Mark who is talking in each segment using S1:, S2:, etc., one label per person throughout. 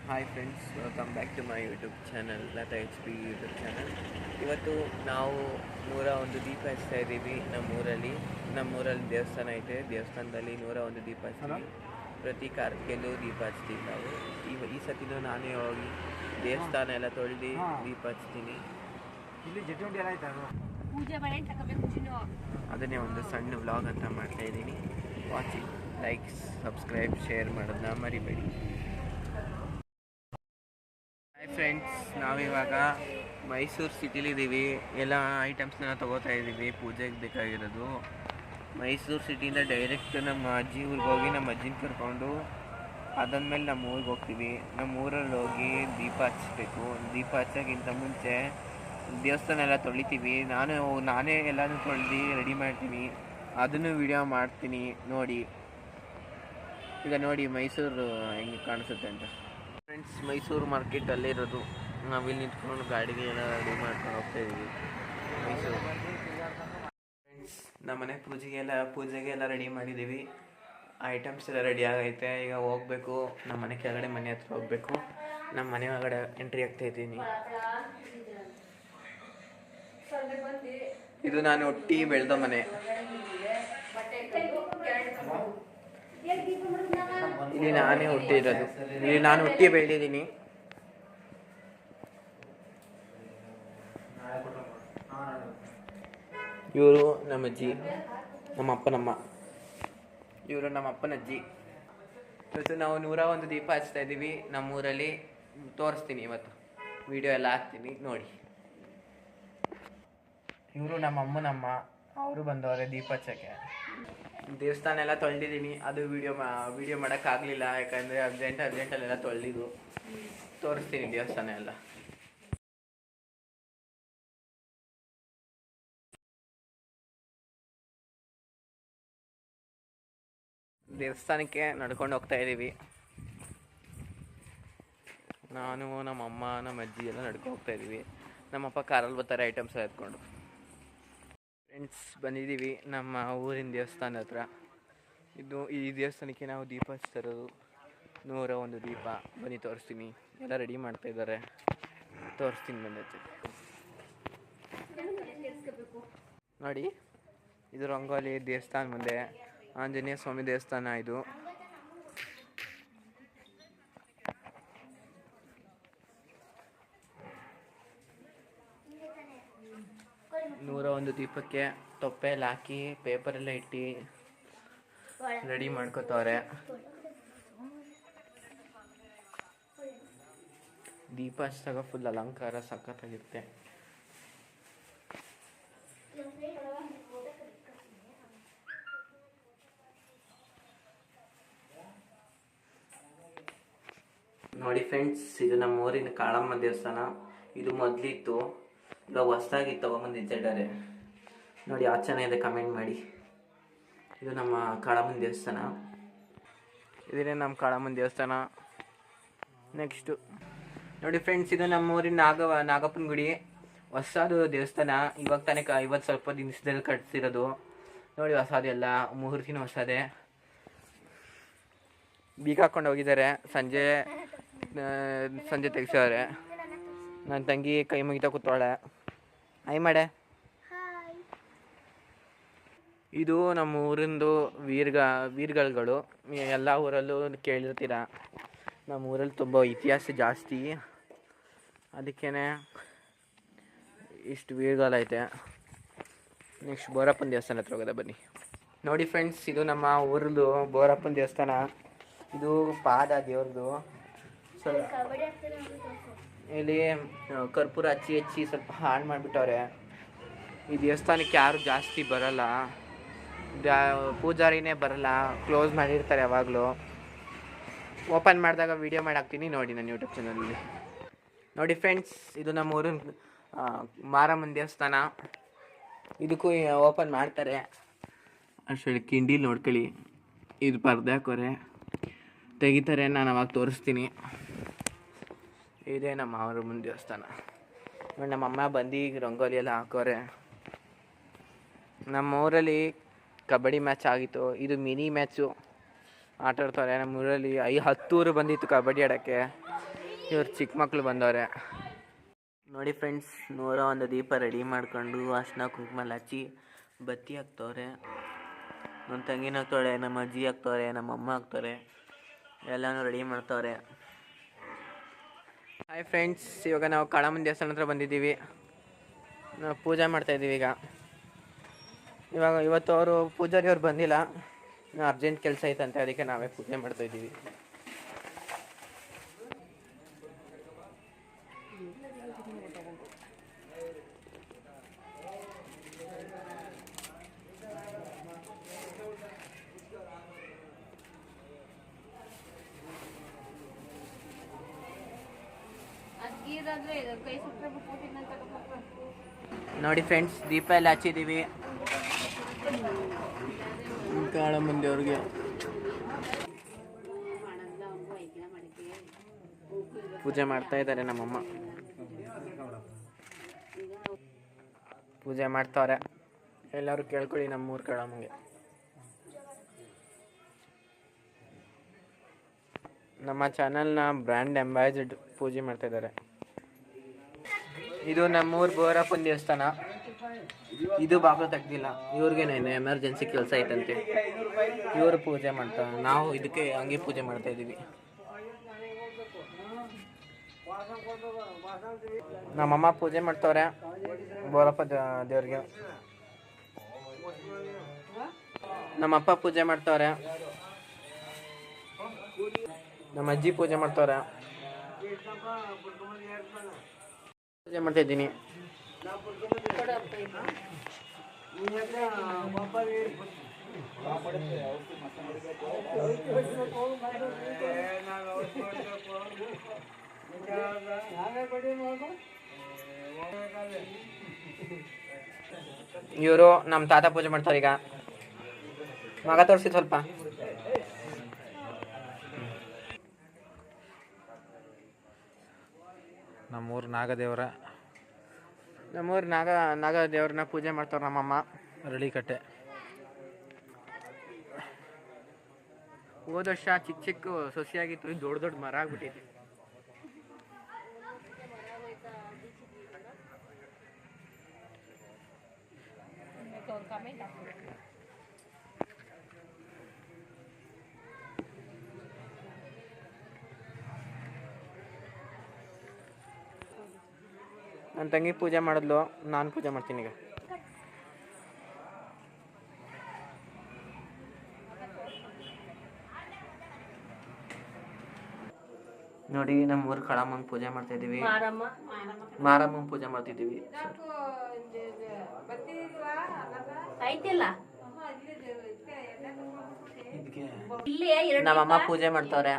S1: Hi friends, welcome back to my YouTube channel, Lata H P YouTube channel. ಇವತ್ತು ನಾವು 101 ದೀಪ ಹಚ್ತಾ ಇದ್ದೀವಿ. ನಮ್ಮೂರಲ್ಲಿ ದೇವಸ್ಥಾನ ಐತೆ. ದೇವಸ್ಥಾನದಲ್ಲಿ 101 ದೀಪ ಹಚ್ತೀವಿ. ಪ್ರತಿ ಕಾರ್ಯಕ್ಕೆಲ್ಲೂ ದೀಪ ಹಚ್ತೀವಿ ನಾವು. ಈ ಸತಿನೂ ನಾನೇ ಹೋಗಿ ದೇವಸ್ಥಾನ ಎಲ್ಲ ತೊಳೆದು ದೀಪ ಹಚ್ತೀನಿ. ಅದನ್ನೇ ಒಂದು ಸಣ್ಣ ವ್ಲಾಗ್ ಅಂತ ಮಾಡ್ತಾಯಿದ್ದೀನಿ. ವಾಚಿಂಗ್, ಲೈಕ್ಸ್, ಸಬ್ಸ್ಕ್ರೈಬ್, ಶೇರ್ ಮಾಡೋದನ್ನ ಮರಿಬೇಡಿ. ಹಾಯ್ ಫ್ರೆಂಡ್ಸ್, ನಾವಿವಾಗ ಮೈಸೂರು ಸಿಟಿಲಿದ್ದೀವಿ. ಎಲ್ಲ ಐಟಮ್ಸ್ನ ತೊಗೋತಾ ಇದ್ದೀವಿ ಪೂಜೆಗೆ ಬೇಕಾಗಿರೋದು. ಮೈಸೂರು ಸಿಟಿಯಿಂದ ಡೈರೆಕ್ಟ್ ನಮ್ಮ ಅಜ್ಜಿ ಊರಿಗೆ ಹೋಗಿ ನಮ್ಮ ಅಜ್ಜಿನ ಕರ್ಕೊಂಡು ಅದಾದ್ಮೇಲೆ ನಮ್ಮ ಊರಿಗೆ ಹೋಗ್ತೀವಿ. ನಮ್ಮ ಊರಲ್ಲಿ ಹೋಗಿ ದೀಪ ಹಚ್ಚಬೇಕು. ದೀಪ ಹಚ್ಚೋಕ್ಕಿಂತ ಮುಂಚೆ ದೇವಸ್ಥಾನ ಎಲ್ಲ ತೊಳಿತೀವಿ. ನಾನೇ ಎಲ್ಲನೂ ತೊಳೆದು ರೆಡಿ ಮಾಡ್ತೀನಿ. ಅದನ್ನು ವಿಡಿಯೋ ಮಾಡ್ತೀನಿ ನೋಡಿ. ಈಗ ನೋಡಿ ಮೈಸೂರು ಹೆಂಗೆ ಕಾಣಿಸುತ್ತೆ ಅಂತ. ಫ್ರೆಂಡ್ಸ್, ಮೈಸೂರು ಮಾರ್ಕೆಟ್ ಅಲ್ಲಿರೋದು. ನಾವಿಲ್ಲಿ ನಿಂತ್ಕೊಂಡು ಗಾಡಿಗೆ ಎಲ್ಲ ರೆಡಿ ಮಾಡ್ಕೊಂಡು ಹೋಗ್ತಾ ಇದ್ದೀವಿ ಮೈಸೂರು. ಫ್ರೆಂಡ್ಸ್, ನಮ್ಮ ಮನೆ ಪೂಜೆಗೆಲ್ಲ ರೆಡಿ ಮಾಡಿದ್ದೀವಿ. ಐಟಮ್ಸ್ ಎಲ್ಲ ರೆಡಿ ಆಗೈತೆ. ಈಗ ಹೋಗ್ಬೇಕು, ನಮ್ಮ ಮನೆ ಕೆಳಗಡೆ ಮನೆ ಹತ್ರ ಹೋಗ್ಬೇಕು. ನಮ್ಮ ಮನೆ ಒಳಗಡೆ ಎಂಟ್ರಿ ಆಗ್ತಾ ಇದ್ದೀನಿ. ಇದು ನಾನು ಹುಟ್ಟಿ ಬೆಳೆದ ಮನೆ. ಇಲ್ಲಿ ನಾನೇ ಹುಟ್ಟಿರೋದು. ಇಲ್ಲಿ ನಾನು ಹುಟ್ಟಿ ಬೆಳೆದಿದ್ದೀನಿ. ಇವರು ನಮ್ಮ ಅಜ್ಜಿ, ನಮ್ಮ ಅಪ್ಪನಮ್ಮ. ಇವರು ನಮ್ಮ ಅಪ್ಪನ ಅಜ್ಜಿ. ಇವತ್ತು ನಾವು 101 ದೀಪ ಹಚ್ತಾ ಇದ್ದೀವಿ ನಮ್ಮೂರಲ್ಲಿ. ತೋರಿಸ್ತೀನಿ, ಇವತ್ತು ವಿಡಿಯೋ ಎಲ್ಲ ಹಾಕ್ತೀನಿ ನೋಡಿ. ಇವರು ನಮ್ಮ ಅಮ್ಮನಮ್ಮ. ಅವರು ಬಂದವರೆ ದೀಪ ಹಚ್ಚಕ್ಕೆ. ದೇವಸ್ಥಾನ ಎಲ್ಲ ತೊಳೆದಿದ್ದೀನಿ. ಅದು ವಿಡಿಯೋ ಮಾಡೋಕ್ಕಾಗಲಿಲ್ಲ, ಯಾಕಂದರೆ ಅರ್ಜೆಂಟಲ್ಲೆಲ್ಲ ತೊಳೆದಿದ್ದು. ತೋರಿಸ್ತೀನಿ ದೇವಸ್ಥಾನ ಎಲ್ಲ. ದೇವಸ್ಥಾನಕ್ಕೆ ನಡ್ಕೊಂಡು ಹೋಗ್ತಾ ಇದ್ದೀವಿ. ನಾನು, ನಮ್ಮ ಅಮ್ಮ, ನಮ್ಮ ಅಜ್ಜಿ ಎಲ್ಲ ನಡ್ಕೊಂಡು ಹೋಗ್ತಾ ಇದ್ದೀವಿ. ನಮ್ಮಪ್ಪ ಕಾರಲ್ಲಿ ಬರ್ತಾರೆ ಐಟಮ್ಸ್ ಎಲ್ಲ ಎತ್ಕೊಂಡು. ಫ್ರೆಂಡ್ಸ್, ಬಂದಿದ್ದೀವಿ ನಮ್ಮ ಊರಿನ ದೇವಸ್ಥಾನ ಹತ್ರ. ಈ ದೇವಸ್ಥಾನಕ್ಕೆ ನಾವು ದೀಪ ಹಚ್ತಾ ಇರೋದು. 101 ದೀಪ. ಬನ್ನಿ ತೋರಿಸ್ತೀನಿ. ಎಲ್ಲ ರೆಡಿ ಮಾಡ್ತಾ ಇದ್ದಾರೆ, ತೋರಿಸ್ತೀನಿ ಬಂದೈತೆ ನೋಡಿ. ಇದು ರಂಗೋಲಿ. ದೇವಸ್ಥಾನ ಮುಂದೆ ಆಂಜನೇಯ ಸ್ವಾಮಿ ದೇವಸ್ಥಾನ ಇದು. ನೂರ 1 ದೀಪಕ್ಕೆ ತೊಪ್ಪೆ ಎಲ್ಲ ಹಾಕಿ ಪೇಪರೆಲ್ಲ ಇಟ್ಟು ರೆಡಿ ಮಾಡ್ಕೋತವ್ರೆ. ದೀಪ ಹಚ್ಚಿದಾಗ ಫುಲ್ ಅಲಂಕಾರ ಸಖತ್ತಾಗಿರುತ್ತೆ. ನೋಡಿ ಫ್ರೆಂಡ್ಸ್, ಇದು ನಮ್ಮ ಊರಿನ ಕಾಳಮ್ಮ ದೇವಸ್ಥಾನ. ಇದು ಮೊದಲಿತ್ತು, ಇವಾಗ ಹೊಸದಾಗಿ ತಗೊಂಬಂದಿದ್ದಾರೆ ನೋಡಿ. ಯಾವ ಚೆನ್ನಾಗಿದೆ ಕಮೆಂಟ್ ಮಾಡಿ. ಇದು ನಮ್ಮ ಕಾಳಮ್ಮನ ದೇವಸ್ಥಾನ. ಇದೇ ನಮ್ಮ ಕಾಳಮ್ಮನ ದೇವಸ್ಥಾನ. ನೆಕ್ಸ್ಟು ನೋಡಿ ಫ್ರೆಂಡ್ಸ್, ಇದು ನಮ್ಮ ಊರಿನ ನಾಗಪ್ಪನ ಗುಡಿ. ಹೊಸದು ದೇವಸ್ಥಾನ. ಇವತ್ತು ಸ್ವಲ್ಪ ದಿನದಲ್ಲಿ ಕಟ್ಸಿರೋದು ನೋಡಿ. ಹೊಸದು ಎಲ್ಲ 3 ದಿನ ಹೊಸದೇ. ಬೀಗ ಹಾಕ್ಕೊಂಡು ಹೋಗಿದ್ದಾರೆ. ಸಂಜೆ ತೆಗ್ಸವ್ರೆ. ನನ್ನ ತಂಗಿ ಕೈ ಮುಗಿತಾ ಕೂತಾಳೆ. ಹಾಯ್ ಮಾಡೆ. ಇದು ನಮ್ಮ ಊರಿಂದು ವೀರ್ಗಳು. ಎಲ್ಲ ಊರಲ್ಲೂ ಕೇಳಿರ್ತೀರ. ನಮ್ಮ ಊರಲ್ಲಿ ತುಂಬ ಇತಿಹಾಸ ಜಾಸ್ತಿ, ಅದಕ್ಕೇ ಇಷ್ಟು ವೀರ್ಗಳೈತೆ. ನೆಕ್ಸ್ಟ್ ಬೋರಪ್ಪನ ದೇವಸ್ಥಾನ ಹತ್ರ ಹೋಗೋದ ಬನ್ನಿ. ನೋಡಿ ಫ್ರೆಂಡ್ಸ್, ಇದು ನಮ್ಮ ಊರದ್ದು ಬೋರಪ್ಪನ ದೇವಸ್ಥಾನ. ಇದು ಪಾದ ದೇವ್ರದ್ದು. ಇಲ್ಲಿ ಕರ್ಪೂರ ಹಚ್ಚಿ ಸ್ವಲ್ಪ ಹಾಳು ಮಾಡಿಬಿಟ್ಟವ್ರೆ. ಈ ದೇವಸ್ಥಾನಕ್ಕೆ ಯಾರು ಜಾಸ್ತಿ ಬರಲ್ಲ, ಪೂಜಾರಿನೇ ಬರಲ್ಲ. ಕ್ಲೋಸ್ ಮಾಡಿರ್ತಾರೆ ಯಾವಾಗಲೂ. ಓಪನ್ ಮಾಡಿದಾಗ ವೀಡಿಯೋ ಮಾಡಿ ನೋಡಿ ನನ್ನ ಯೂಟ್ಯೂಬ್ ಚಾನಲಲ್ಲಿ. ನೋಡಿ ಫ್ರೆಂಡ್ಸ್, ಇದು ನಮ್ಮ ಊರಿನ ಮಾರಮ್ಮನ ದೇವಸ್ಥಾನ. ಇದಕ್ಕೂ ಓಪನ್ ಮಾಡ್ತಾರೆ. ಅಷ್ಟರಲ್ಲಿ ಕಿಂಡಿಲಿ ನೋಡ್ಕೊಳ್ಳಿ. ಇದು ಪರ್ದೆ ಹಾಕೋರೆ, ತೆಗಿತಾರೆ. ನಾನು ಅವಾಗ ತೋರಿಸ್ತೀನಿ. ಇದೇ ನಮ್ಮ ಮಾರಮ್ಮನ ದೇವಸ್ಥಾನ. ನಮ್ಮಮ್ಮ ಬಂದು ರಂಗೋಲಿ ಎಲ್ಲ ಹಾಕೋರೆ. ನಮ್ಮ ಊರಲ್ಲಿ ಕಬಡ್ಡಿ ಮ್ಯಾಚ್ ಆಗಿತ್ತು. ಇದು ಮಿನಿ ಮ್ಯಾಚು ಆಟ ಆಡ್ತಾರೆ. ನಮ್ಮೂರಲ್ಲಿ 10 ಊರು ಬಂದಿತ್ತು ಕಬಡ್ಡಿ ಆಡೋಕ್ಕೆ. ಇವ್ರು ಚಿಕ್ಕ ಮಕ್ಕಳು ಬಂದವ್ರೆ ನೋಡಿ ಫ್ರೆಂಡ್ಸ್. ಒಂದು ದೀಪ ರೆಡಿ ಮಾಡ್ಕೊಂಡು ಅರ್ಶಿನ ಕುಂಕುಮ ಹಚ್ಚಿ ಬತ್ತಿ ಹಾಕ್ತವ್ರೆ. ನನ್ನ ತಂಗಿನ ಹಾಕ್ತವ್ರೆ, ನಮ್ಮ ಅಜ್ಜಿ ಹಾಕ್ತವ್ರೆ, ನಮ್ಮ ಅಮ್ಮ ಹಾಕ್ತವ್ರೆ, ಎಲ್ಲನೂ ರೆಡಿ ಮಾಡ್ತವ್ರೆ. ಹಾಯ್ ಫ್ರೆಂಡ್ಸ್, ಇವಾಗ ನಾವು ಕಾಳಮ್ಮನ ದೇವಸ್ಥಾನ ಹತ್ರ ಬಂದಿದ್ದೀವಿ. ನಾವು ಪೂಜೆ ಮಾಡ್ತಾಯಿದ್ದೀವಿ. ಇವತ್ತು ಅವರು ಪೂಜಾರಿ ಅವ್ರು ಬಂದಿಲ್ಲ, ಅರ್ಜೆಂಟ್ ಕೆಲಸ ಐತಂತೆ, ಅದಕ್ಕೆ ನಾವೇ ಪೂಜೆ ಮಾಡ್ತಾಯಿದ್ದೀವಿ. ನೋಡಿ ಫ್ರೆಂಡ್ಸ್, ದೀಪ ಎಲ್ಲ ಹಚ್ಚಿದ್ದೀವಿ ಕಾಳಮ್ಮನ ದೇವ್ರಿಗೆ. ಪೂಜೆ ಮಾಡ್ತಾ ಇದ್ದಾರೆ ನಮ್ಮಮ್ಮ, ಪೂಜೆ ಮಾಡ್ತಾವ್ರೆ. ಎಲ್ಲರೂ ಕೇಳ್ಕೊಳ್ಳಿ ನಮ್ಮೂರು ಕಾಳಮ್ಮಂಗೆ. ನಮ್ಮ ಚಾನಲ್ನ ಬ್ರ್ಯಾಂಡ್ ಅಂಬಾಸಿಡರ್ ಪೂಜೆ ಮಾಡ್ತಾ ಇದ್ದಾರೆ. ಇದು ನಮ್ಮೂರು ಬೋರಪ್ಪನ ದೇವಸ್ಥಾನ. ಇದು ಬಾಗಿಲು ತೆಗ್ದಿಲ್ಲ, ಇವ್ರಿಗೇನೇನು ಎಮರ್ಜೆನ್ಸಿ ಕೆಲಸ ಐತಂತೆ, ಇವರು ಪೂಜೆ ಮಾಡ್ತಾರೆ. ನಾವು ಇದಕ್ಕೆ ಹಂಗೆ ಪೂಜೆ ಮಾಡ್ತಾ ಇದ್ದೀವಿ. ನಮ್ಮಮ್ಮ ಪೂಜೆ ಮಾಡ್ತವ್ರೆ ಬೋರಪ್ಪ ದೇವ್ರಿಗೆ. ನಮ್ಮಪ್ಪ ಪೂಜೆ ಮಾಡ್ತವ್ರೆ, ನಮ್ಮ ಅಜ್ಜಿ ಪೂಜೆ ಮಾಡ್ತವ್ರೆ, ಪೂಜೆ ಮಾಡ್ತಾ ಇದ್ದೀನಿ. ಇವರು ನಮ್ಮ ತಾತ ಪೂಜೆ ಮಾಡ್ತಾರೆ. ಈಗ ಮಗ ತೋರಿಸಿ ಸ್ವಲ್ಪ.
S2: ನಮ್ಮೂರು ನಾಗದೇವರ
S1: ನಾಗದೇವ್ರನ್ನ ಪೂಜೆ ಮಾಡ್ತಾರೆ ನಮ್ಮಮ್ಮ.
S2: ರಳಿಕಟ್ಟೆ.
S1: ಹೋದ ವರ್ಷ ಚಿಕ್ಕ ಚಿಕ್ಕ ಸೊಸೆಯಾಗಿತ್ತು, ದೊಡ್ಡ ದೊಡ್ಡ ಮರ ಆಗ್ಬಿಟ್ಟಿದೆ. ನನ್ನ ತಂಗಿ ಪೂಜೆ ಮಾಡಿದ್ಲು, ನಾನು ಪೂಜೆ ಮಾಡ್ತೀನಿ ಈಗ. ನೋಡಿ, ನಮ್ಮ ಊರು ಕಾಳಮ್ಮಂಗೆ ಪೂಜೆ ಮಾಡ್ತಾ ಇದ್ದೀವಿ, ಮಾರಮ್ಮಂಗೆ ಪೂಜೆ ಮಾಡ್ತಿದ್ದೀವಿ. ನಮ್ಮಮ್ಮ ಪೂಜೆ ಮಾಡ್ತವ್ರೆ.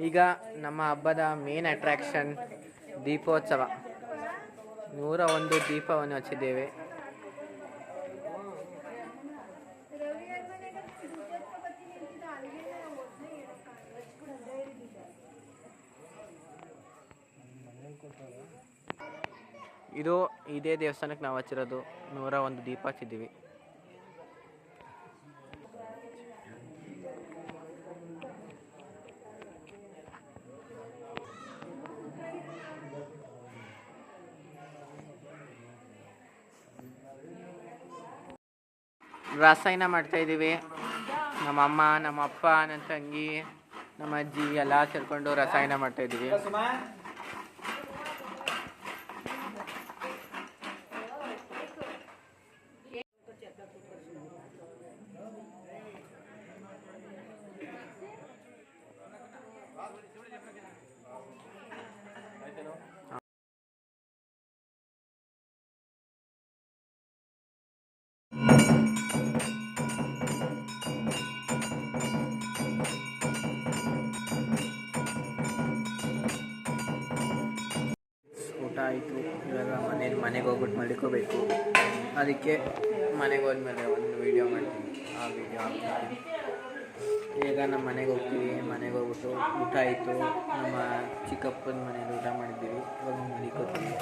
S1: ಈಗ ನಮ್ಮ ಹಬ್ಬದ ಮೇನ್ ಅಟ್ರಾಕ್ಷನ್ ದೀಪೋತ್ಸವ. 101 ದೀಪವನ್ನು ಹಚ್ಚಿದ್ದೇವೆ. ಇದೇ ದೇವಸ್ಥಾನಕ್ಕೆ ನಾವು ಹಚ್ಚಿರೋದು. 101 ದೀಪ ಹಚ್ಚಿದ್ದೀವಿ. ರಸಾಯನ ಮಾಡ್ತಾ ಇದ್ದೀವಿ. ನಮ್ಮಮ್ಮ, ನಮ್ಮಪ್ಪ, ನನ್ನ ತಂಗಿ, ನಮ್ಮ ಅಜ್ಜಿ ಎಲ್ಲ ಸೇರ್ಕೊಂಡು ರಸಾಯನ ಮಾಡ್ತಾ ಇದ್ದೀವಿ. ಊಟ ಆಯಿತು. ಇವಾಗ ಮನೆಗೆ ಹೋಗ್ಬಿಟ್ಟು ಮಲ್ಕೋಬೇಕು. ಅದಕ್ಕೆ ಮನೆಗೆ ಹೋದ್ಮೇಲೆ ಒಂದು ವೀಡಿಯೋ ಮಾಡ್ತೀನಿ, ಆ ವೀಡಿಯೋ ಹಾಕ್ತೀನಿ. ಈಗ ನಮ್ಮ ಮನೆಗೆ ಹೋಗ್ತೀವಿ. ಮನೆಗೆ ಹೋಗ್ಬಿಟ್ಟು ಊಟ ಆಯಿತು. ನಮ್ಮ ಚಿಕ್ಕಪ್ಪನ ಮನೇಲಿ ಊಟ ಮಾಡಿದ್ದೀವಿ. ಇವಾಗ ಮಲ್ಕೋತೀವಿ.